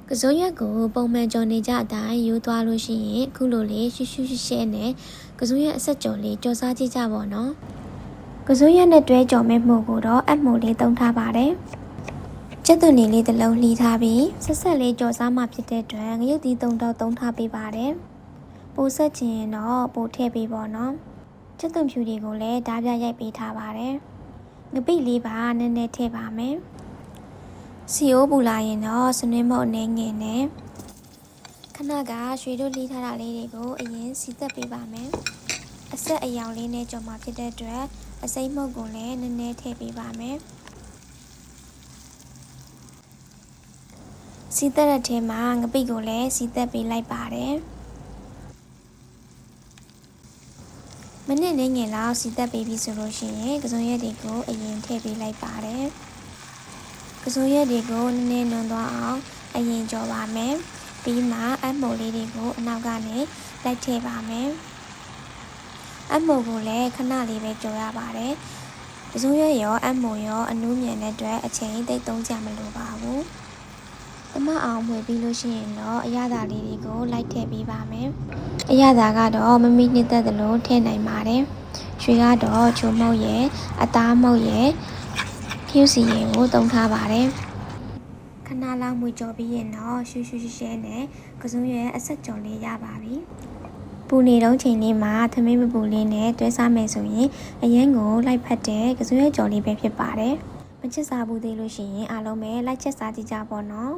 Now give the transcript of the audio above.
ကစိုးရက်ကိုပုံမှန်ကြော်နေကြအတိုင်းယူသွားလို့ရှိရင်ခုလိုလေးရှူးရှူးရှဲနဲ့ကစိုးရက်အဆက်ကြော်လေးကြော်စားကြည့်ကြပါတော့ကစိုးရက်နဲ့တွဲကြော်မဲ့မှုကိုတော့အမှုလေးတုံးထားပါတယ်ကျက်သွန်နေလေးတစ်လုံးလှီးထားပြီးဆက်ဆက်လေးကြော်စားမှဖြစ်တဲ့အတွက်ငရုတ်သီး3တောက်သုံးထားပေးပါတယ်ပိုဆက်ချင်ရင်တော့ပိုထည့်ပေးပါတော့ကျက်သွန်ဖြူတွေကိုလည်းဓာပြရိုက်ပေးထားပါတယ်ငပိလေးပါနည်းနည်းထည့်ပါမယ်စီအိုးပူလာရင်တော့စနွေးမုတ်အနေငယ်နဲ့ခဏကရွှေတို့လှီးထားတာလေးတွေကိုအရင်စီသက်ပေးပါမယ်အဆက်အယောင်လေးနဲ့ကြော်မှဖြစ်တဲ့အတွက်အစိမ့်မုတ်ကိုလည်းနည်းနည်းထည့်ပေးပါမယ်စီသက်တဲ့ထဲမှာငပိကိုလည်းစီသက်ပေးလိုက်ပါတယ်မနစ်နေငယ်လောက်စီသက်ပေးပြီဆိုလို့ရှိရင်ကစုံရက်တွေကိုအရင်ထည့်ပေးလိုက်ပါတယ်ကစုံရက်တွေကိုနည်းနည်းနွန်သွားအောင်အရင်ကြော်ပါမယ်ပြီးမှအမိုလေးတွေကိုအနောက်ကနေလိုက်ထည့်ပါမယ်အမိုကိုလည်းခဏလေးပဲကြော်ရပါတယ်ကစုံရက်ရောအမိုရောအနူးမြန်တဲ့အတွက်အချိန်သိပ်သုံးကြမလိုပါဘူးတမအောင်မှွေပြီးလို့ရှိရင်တော့အရသာလေးတွေကိုလိုက်ထည့်ပေးပါမယ်အရသာကတော့မမိနှစ်သက်သလိုထည့်နိုင်ပါတယ်ရွှေကတော့ချိုမုတ်ရဲ့အသားမုတ်ရဲ့ဖြူစီရင်ကိုတုံးထားပါတယ်ခဏလောက်မှွေကြော်ပြီးရင်တော့ရှူးရှူးရှဲနဲ့ကစုံရဲ့အဆက်ကြော်လေးရပါပြီပူနေတော့ချိန်လေးမှာသမင်းမပူလေးနဲ့တွဲစားမယ်ဆိုရင်အရင်ကိုလိုက်ဖက်တဲ့ကစုံရဲ့ကြော်လေးပဲဖြစ်ပါတယ်မချစ်စားဘူးသေးလို့ရှိရင်အားလုံးပဲလိုက်ချက်စားကြည့်ကြပါတော့